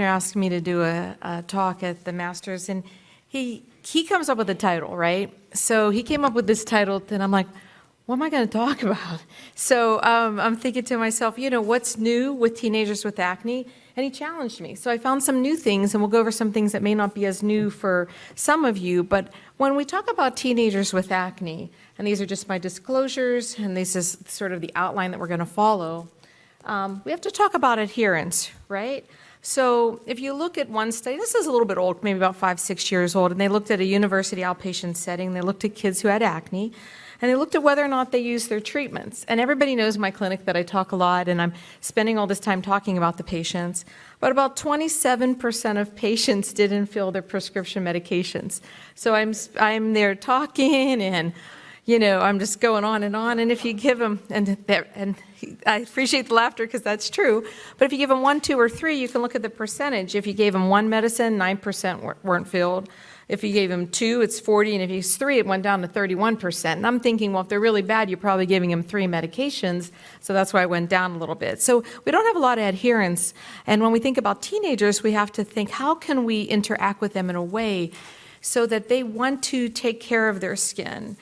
asked me to do a talk at the Masters, and he comes up with a title, right? So he came up with this title, and I'm like, what am I going to talk about? So I'm thinking to myself, what's new with teenagers with acne? And he challenged me. So I found some new things, and we'll go over some things that may not be as new for some of you. But when we talk about teenagers with acne, and these are just my disclosures, and this is sort of the outline that we're going to follow, we have to talk about adherence, right? So if you look at one study, this is a little bit old, maybe about 5, 6 years old, and they looked at a university outpatient setting. They looked at kids who had acne, and they looked at whether or not they used their treatments. And everybody knows my clinic that I talk a lot, and I'm spending all this time talking about the patients. But about 27% of patients didn't fill their prescription medications. So I'm there talking, and I'm just going on, and if you give them, and I appreciate the laughter because that's true, but if you give them 1, 2, or 3, you can look at the percentage. If you gave them one medicine, 9% weren't filled. If you gave them 2, it's 40, and if you use 3, it went down to 31%. And I'm thinking, well, if they're really bad, you're probably giving them 3 medications, so that's why it went down a little bit. So we don't have a lot of adherence, and when we think about teenagers, we have to think, how can we interact with them in a way so that they want to take care of their skin?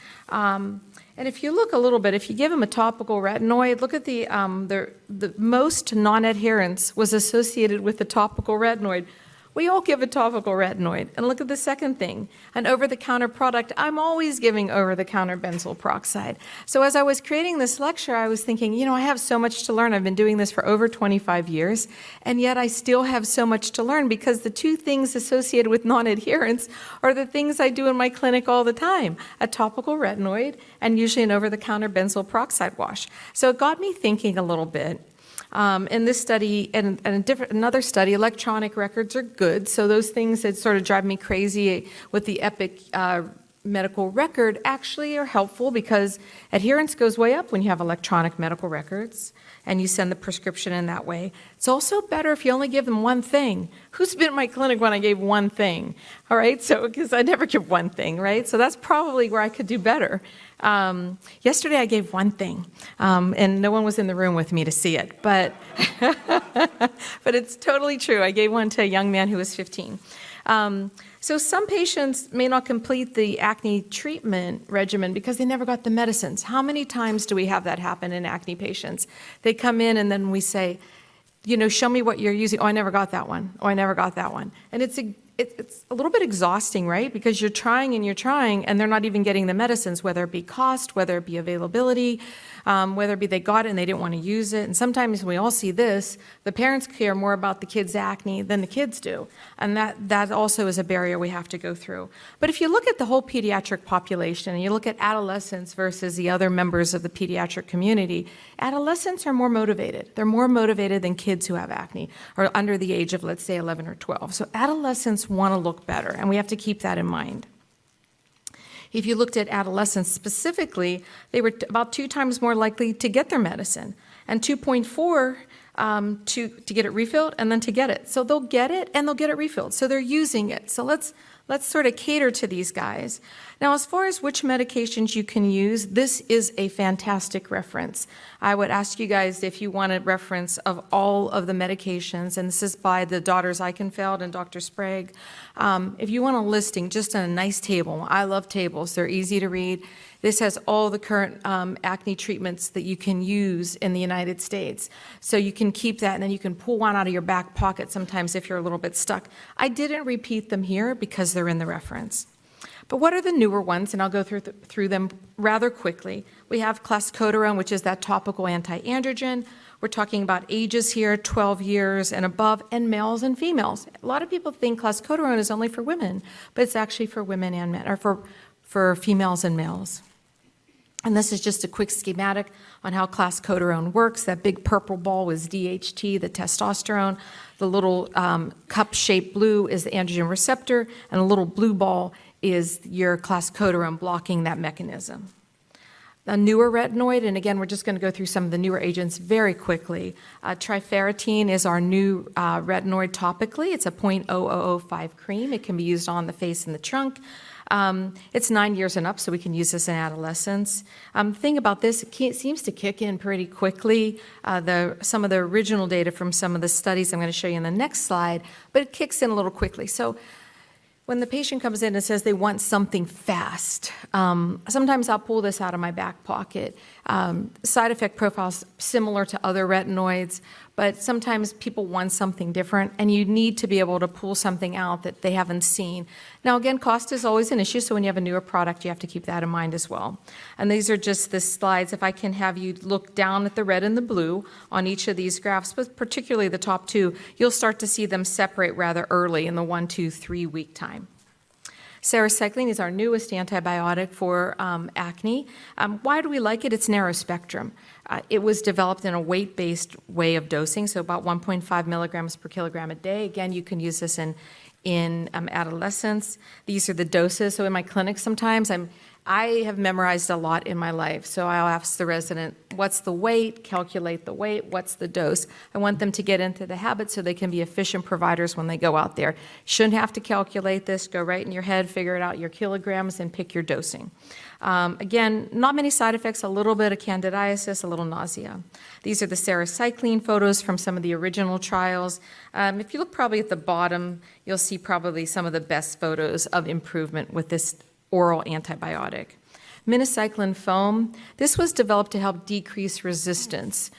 And if you look a little bit, if you give them a topical retinoid, look at the most non-adherence was associated with the topical retinoid. We all give a topical retinoid. And look at the second thing, an over-the-counter product. I'm always giving over-the-counter benzoyl peroxide. So as I was creating this lecture, I was thinking, I have so much to learn. I've been doing this for over 25 years, and yet I still have so much to learn because the 2 things associated with non-adherence are the things I do in my clinic all the time, a topical retinoid and usually an over-the-counter benzoyl peroxide wash. So it got me thinking a little bit. In this study and another study, electronic records are good. So those things that sort of drive me crazy with the Epic medical record actually are helpful because adherence goes way up when you have electronic medical records and you send the prescription in that way. It's also better if you only give them one thing. Who's been in my clinic when I gave one thing? All right, so because I never give one thing, right? So that's probably where I could do better. Yesterday I gave one thing, and no one was in the room with me to see it, but but it's totally true. I gave one to a young man who was 15. So some patients may not complete the acne treatment regimen because they never got the medicines. How many times do we have that happen in acne patients? They come in and then we say, show me what you're using. Oh, I never got that one. Oh, I never got that one. And it's a little bit exhausting, right? Because you're trying and they're not even getting the medicines, whether it be cost, whether it be availability, whether it be they got it and they didn't want to use it. And sometimes we all see this, the parents care more about the kids' acne than the kids do. And that also is a barrier we have to go through. But if you look at the whole pediatric population and you look at adolescents versus the other members of the pediatric community, adolescents are more motivated. They're more motivated than kids who have acne or under the age of, let's say, 11 or 12. So adolescents want to look better, and we have to keep that in mind. If you looked at adolescents specifically, they were about 2 times more likely to get their medicine, and 2.4 to get it refilled and then to get it. So they'll get it and they'll get it refilled. So they're using it. So let's sort of cater to these guys. Now, as far as which medications you can use, this is a fantastic reference. I would ask you guys if you want a reference of all of the medications, and this is by the Daughters Eichenfeld and Dr. Sprague. If you want a listing, just on a nice table. I love tables. They're easy to read. This has all the current acne treatments that you can use in the United States. So you can keep that, and then you can pull one out of your back pocket sometimes if you're a little bit stuck. I didn't repeat them here because they're in the reference. But what are the newer ones? And I'll go through them rather quickly. We have Clascoterone, which is that topical anti-androgen. We're talking about ages here, 12 years and above, and males and females. A lot of people think Clascoterone is only for women, but it's actually for women and men, or for females and males. And this is just a quick schematic on how Clascoterone works. That big purple ball is DHT, the testosterone. The little cup-shaped blue is the androgen receptor, and a little blue ball is your Clascoterone blocking that mechanism. A newer retinoid, and again, we're just going to go through some of the newer agents very quickly. Trifarotene is our new retinoid topically. It's a 0.0005 cream. It can be used on the face and the trunk. It's 9 years and up, so we can use this in adolescence. The thing about this, it seems to kick in pretty quickly. Some of the original data from some of the studies I'm going to show you in the next slide, but it kicks in a little quickly. So when the patient comes in and says they want something fast, sometimes I'll pull this out of my back pocket. Side effect profiles similar to other retinoids, but sometimes people want something different, and you need to be able to pull something out that they haven't seen. Now, again, cost is always an issue, so when you have a newer product, you have to keep that in mind as well. And these are just the slides. If I can have you look down at the red and the blue on each of these graphs, but particularly the top two, you'll start to see them separate rather early in the 1, 2, 3 week time. Tazarotene is our newest antibiotic for acne. Why do we like it? It's narrow spectrum. It was developed in a weight-based way of dosing, so about 1.5 milligrams per kilogram a day. Again, you can use this in adolescence. These are the doses. So in my clinic sometimes, I have memorized a lot in my life, so I'll ask the resident, what's the weight, calculate the weight, what's the dose. I want them to get into the habit so they can be efficient providers when they go out there. Shouldn't have to calculate this, go right in your head, figure it out your kilograms, and pick your dosing. Again, not many side effects, a little bit of candidiasis, a little nausea. These are the Minocycline photos from some of the original trials. If you look probably at the bottom, you'll see probably some of the best photos of improvement with this oral antibiotic. Minocycline foam, this was developed to help decrease resistance.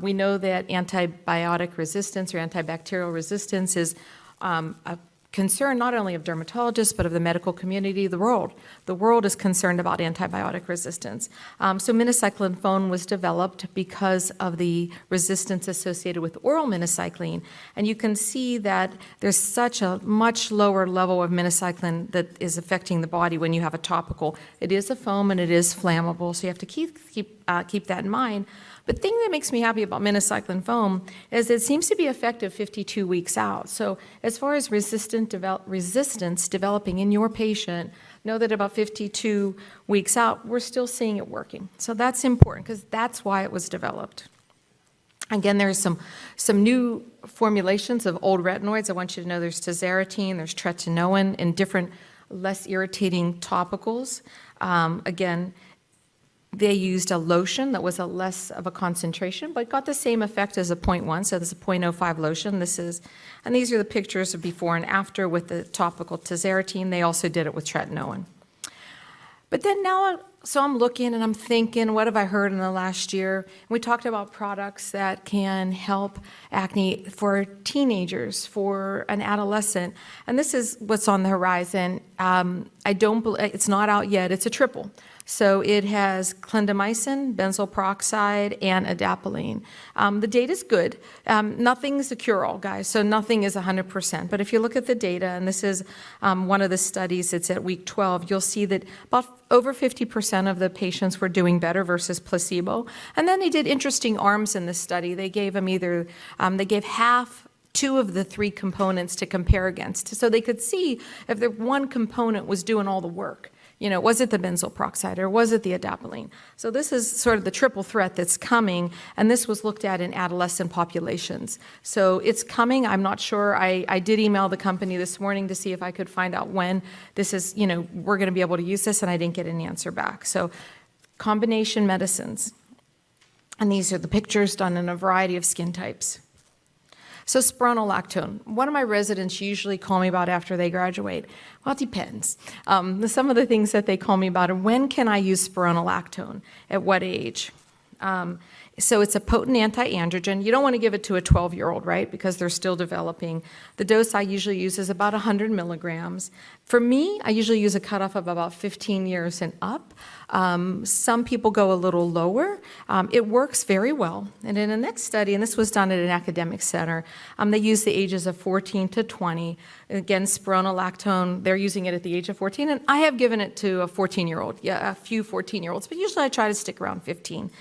We know that antibiotic resistance or antibacterial resistance is a concern not only of dermatologists, but of the medical community, the world. The world is concerned about antibiotic resistance. So minocycline foam was developed because of the resistance associated with oral minocycline. And you can see that there's such a much lower level of minocycline that is affecting the body when you have a topical. It is a foam and it is flammable, so you have to keep that in mind. But the thing that makes me happy about minocycline foam is it seems to be effective 52 weeks out. So as far as resistance developing in your patient, know that about 52 weeks out, we're still seeing it working. So that's important because that's why it was developed. Again, there's some new formulations of old retinoids. I want you to know there's Tazarotene, there's Tretinoin, and different less irritating topicals. Again, they used a lotion that was a less of a concentration, but got the same effect as a 0.1, so this is a 0.05 lotion. And these are the pictures of before and after with the topical Tazarotene. They also did it with Tretinoin. But then now, so I'm looking and I'm thinking, what have I heard in the last year? We talked about products that can help acne for teenagers, for an adolescent, and this is what's on the horizon. It's not out yet. It's a triple. So it has clindamycin, benzoyl peroxide, and adapalene. The data's good. Nothing's a cure-all, guys, so nothing is 100%. But if you look at the data, and this is one of the studies, it's at week 12, you'll see that about over 50% of the patients were doing better versus placebo. And then they did interesting arms in this study. They gave them they gave half, 2 of the 3 components to compare against, so they could see if the one component was doing all the work. Was it the benzoyl peroxide or was it the adapalene? So this is sort of the triple threat that's coming, and this was looked at in adolescent populations. So it's coming. I'm not sure. I did email the company this morning to see if I could find out when this is, we're going to be able to use this, and I didn't get any answer back. So combination medicines. And these are the pictures done in a variety of skin types. So spironolactone, one of my residents usually call me about after they graduate. Well, it depends. Some of the things that they call me about are, when can I use spironolactone? At what age? So it's a potent anti-androgen. You don't want to give it to a 12-year-old, right, because they're still developing. The dose I usually use is about 100 milligrams. For me, I usually use a cutoff of about 15 years and up. Some people go a little lower. It works very well. And in the next study, and this was done at an academic center, they used the ages of 14 to 20. Again, spironolactone, they're using it at the age of 14, and I have given it to a 14-year-old, a few 14-year-olds, but usually I try to stick around 15.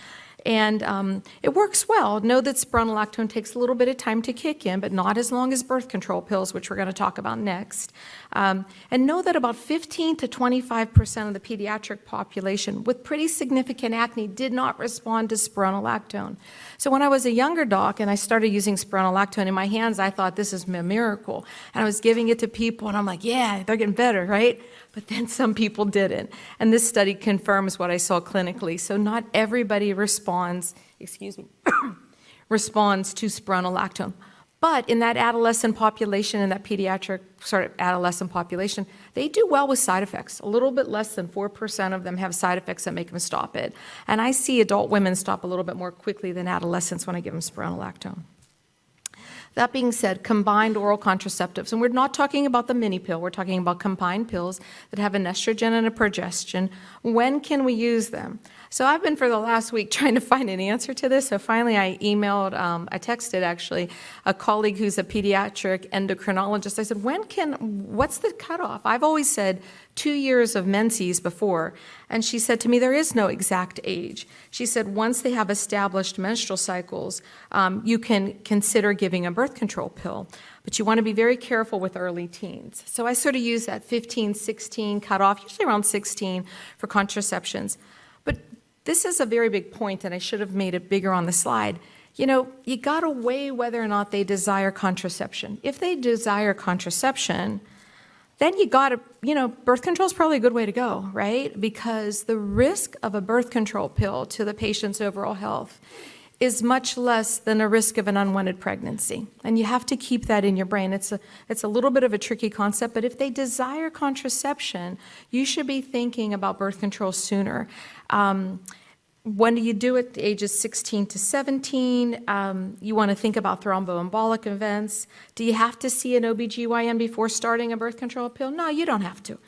And it works well. Know that spironolactone takes a little bit of time to kick in, but not as long as birth control pills, which we're going to talk about next. And know that about 15 to 25% of the pediatric population with pretty significant acne did not respond to spironolactone. So when I was a younger doc and I started using spironolactone in my hands, I thought this is a miracle. And I was giving it to people and I'm like, yeah, they're getting better, right? But then some people didn't. And this study confirms what I saw clinically. So not everybody responds, responds to spironolactone. But in that adolescent population, in that pediatric sort of adolescent population, they do well with side effects. A little bit less than 4% of them have side effects that make them stop it. And I see adult women stop a little bit more quickly than adolescents when I give them spironolactone. That being said, combined oral contraceptives, and we're not talking about the mini pill, we're talking about combined pills that have an estrogen and a progestin. When can we use them? So I've been for the last week trying to find an answer to this. So finally I emailed, I texted actually, a colleague who's a pediatric endocrinologist. I said, what's the cutoff? I've always said 2 years of menses before. And she said to me, there is no exact age. She said, once they have established menstrual cycles, you can consider giving a birth control pill. But you want to be very careful with early teens. So I sort of use that 15, 16 cutoff, usually around 16 for contraceptions. But this is a very big point, and I should have made it bigger on the slide. You know, you got to weigh whether or not they desire contraception. If they desire contraception, then you got to, birth control is probably a good way to go, right? Because the risk of a birth control pill to the patient's overall health is much less than a risk of an unwanted pregnancy. And you have to keep that in your brain. It's a little bit of a tricky concept, but if they desire contraception, you should be thinking about birth control sooner. When do you do it? Ages 16 to 17. You want to think about thromboembolic events. Do you have to see an OBGYN before starting a birth control pill? No, you don't have to.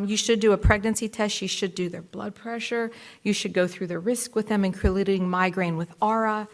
You should do a pregnancy test. You should do their blood pressure. You should go through the risk with them, including migraine with aura.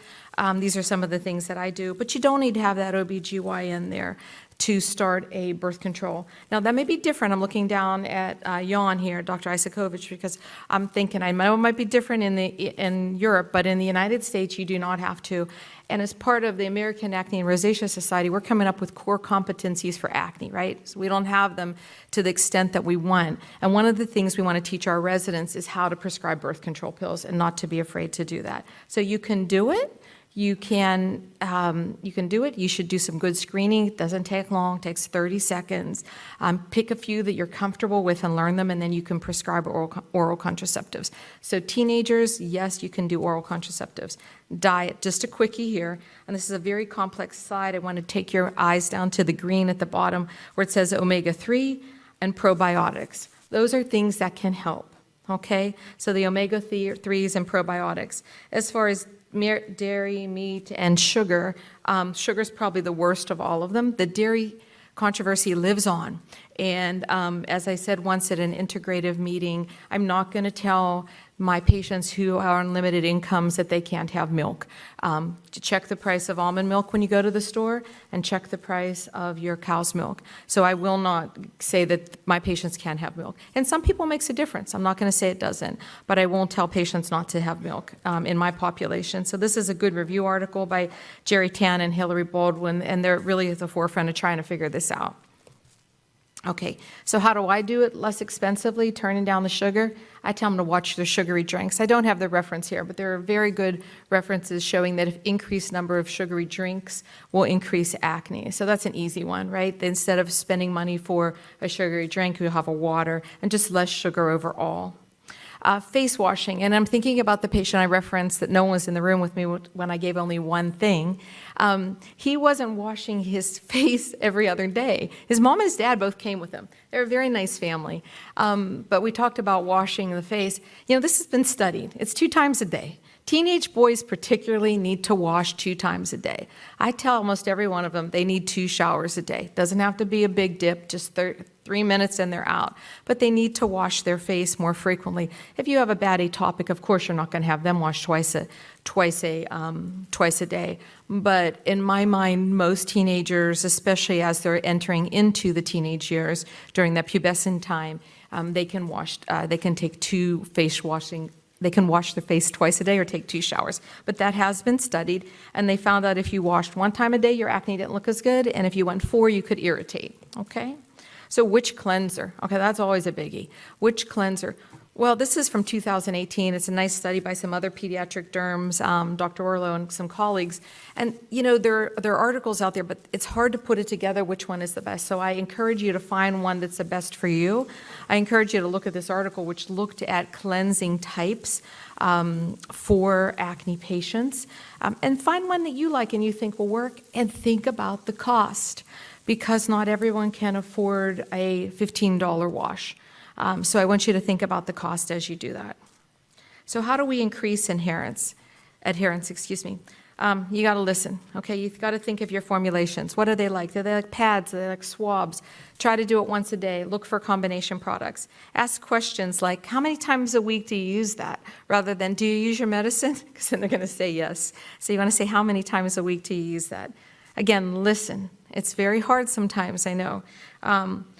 These are some of the things that I do. But you don't need to have that OBGYN there to start a birth control. Now, that may be different. I'm looking down at Jan here, Dr. Isakovich, because I'm thinking I know it might be different in Europe, but in the United States, you do not have to. And as part of the American Acne and Rosacea Society, we're coming up with core competencies for acne, right? So we don't have them to the extent that we want. And one of the things we want to teach our residents is how to prescribe birth control pills and not to be afraid to do that. So you can do it. You can do it. You should do some good screening. It doesn't take long. It takes 30 seconds. Pick a few that you're comfortable with and learn them, and then you can prescribe oral contraceptives. So teenagers, yes, you can do oral contraceptives. Diet, just a quickie here, and this is a very complex slide. I want to take your eyes down to the green at the bottom where it says omega-3 and probiotics. Those are things that can help, okay? So the omega-3s and probiotics. As far as dairy, meat, and sugar. Sugar is probably the worst of all of them. The dairy controversy lives on. And as I said once at an integrative meeting, I'm not going to tell my patients who are on limited incomes that they can't have milk. To check the price of almond milk when you go to the store and check the price of your cow's milk. So I will not say that my patients can't have milk. And some people makes a difference. I'm not going to say it doesn't, but I won't tell patients not to have milk in my population. So this is a good review article by Jerry Tan and Hillary Baldwin, and they're really at the forefront of trying to figure this out. Okay, so how do I do it less expensively, turning down the sugar? I tell them to watch their sugary drinks. I don't have the reference here, but there are very good references showing that if increased number of sugary drinks will increase acne. So that's an easy one, right? Instead of spending money for a sugary drink, you have a water and just less sugar overall. Face washing, and I'm thinking about the patient I referenced that no one was in the room with me when I gave only one thing. He wasn't washing his face every other day. His mom and his dad both came with him. They're a very nice family. But we talked about washing the face. This has been studied. It's 2 times a day. Teenage boys particularly need to wash 2 times a day. I tell almost every one of them they need 2 showers a day. Doesn't have to be a big dip, just 3 minutes and they're out. But they need to wash their face more frequently. If you have a bad atopic, of course you're not going to have them wash twice a day. But in my mind, most teenagers, especially as they're entering into the teenage years during that pubescent time, they can take 2 they can wash their face twice a day or take 2 showers. But that has been studied, and they found out if you washed 1 time a day, your acne didn't look as good, and if you went 4, you could irritate, okay? So which cleanser? Okay, that's always a biggie. Which cleanser? Well, this is from 2018. It's a nice study by some other pediatric derms, Dr. Orlo and some colleagues. And, you know, there are articles out there, but it's hard to put it together which one is the best. So I encourage you to find one that's the best for you. I encourage you to look at this article, which looked at cleansing types for acne patients. And find one that you like and you think will work, and think about the cost, because not everyone can afford a $15 wash. So I want you to think about the cost as you do that. So how do we increase adherence? You got to listen, okay? You've got to think of your formulations. What are they like? Do they like pads? Do they like swabs? Try to do it once a day. Look for combination products. Ask questions like, how many times a week do you use that? Rather than, do you use your medicine? Because then they're going to say yes. So you want to say, how many times a week do you use that? Again, listen. It's very hard sometimes, I know.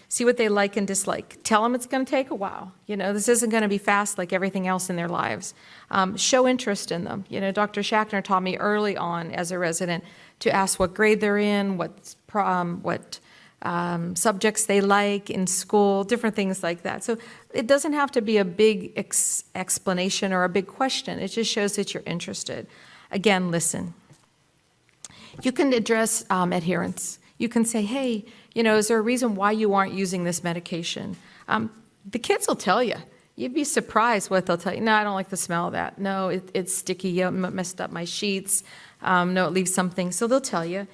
See what they like and dislike. Tell them it's going to take a while. You know, this isn't going to be fast like everything else in their lives. Show interest in them. You know, Dr. Schachner taught me early on as a resident to ask what grade they're in, what subjects they like in school, different things like that. So it doesn't have to be a big explanation or a big question. It just shows that you're interested. Again, listen. You can address adherence. You can say, hey, you know, is there a reason why you aren't using this medication? The kids will tell you. You'd be surprised what they'll tell you. No, I don't like the smell of that. No, it's sticky. You messed up my sheets. No, it leaves something. So they'll tell you.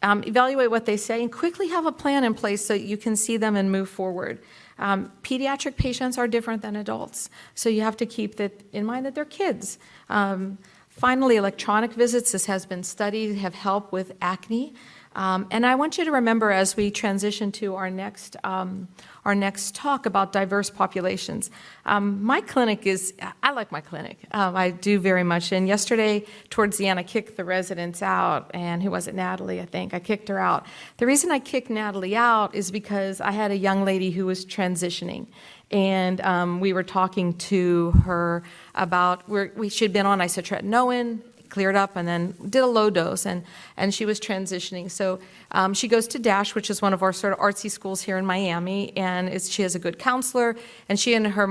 Evaluate what they say and quickly have a plan in place so you can see them and move forward. Pediatric patients are different than adults. So you have to keep that in mind that they're kids. Finally, electronic visits, this has been studied, have helped with acne. And I want you to remember as we transition to our next talk about diverse populations. My clinic I like my clinic. I do very much. And yesterday, towards the end, I kicked the residents out. And who was it? Natalie, I think. I kicked her out. The reason I kicked Natalie out is because I had a young lady who was transitioning. And we were talking to her about, she'd been on isotretinoin, cleared up, and then did a low dose, and she was transitioning. So she goes to DASH, which is one of our sort of artsy schools here in Miami, and she has a good counselor, and she and her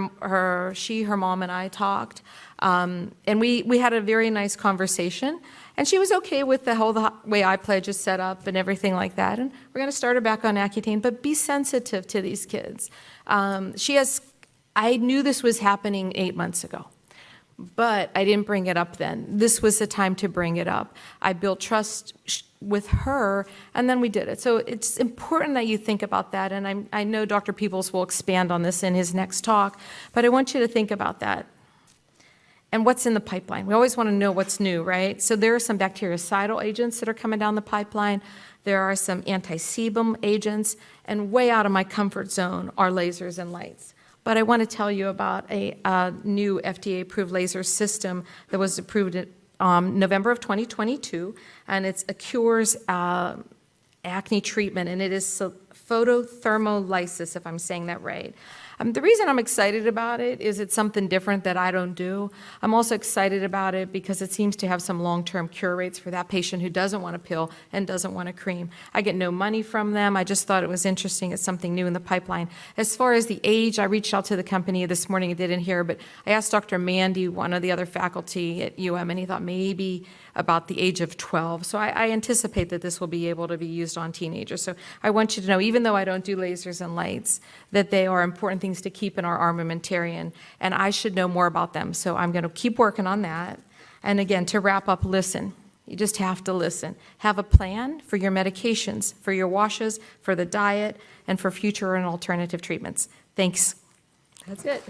mom and I talked, and we had a very nice conversation, and she was okay with the way iPledge is set up and everything like that, and we're going to start her back on Accutane, but be sensitive to these kids. I knew this was happening 8 months ago. But I didn't bring it up then. This was the time to bring it up. I built trust with her, and then we did it. So it's important that you think about that, and I know Dr. Peoples will expand on this in his next talk, but I want you to think about that. And what's in the pipeline? We always want to know what's new, right? So there are some bactericidal agents that are coming down the pipeline. There are some anti-sebum agents, and way out of my comfort zone are lasers and lights. But I want to tell you about a new FDA-approved laser system that was approved in November of 2022, and it's a cures acne treatment, and it is photothermolysis, if I'm saying that right. The reason I'm excited about it is it's something different that I don't do. I'm also excited about it because it seems to have some long-term cure rates for that patient who doesn't want a pill and doesn't want a cream. I get no money from them. I just thought it was interesting. It's something new in the pipeline. As far as the age, I reached out to the company this morning. I didn't hear, but I asked Dr. Mandy, one of the other faculty at UM, and he thought maybe about the age of 12. So I anticipate that this will be able to be used on teenagers. So I want you to know, even though I don't do lasers and lights, that they are important things to keep in our armamentarium, and I should know more about them. So I'm going to keep working on that. And again, to wrap up, listen. You just have to listen. Have a plan for your medications, for your washes, for the diet, and for future and alternative treatments. Thanks. That's it.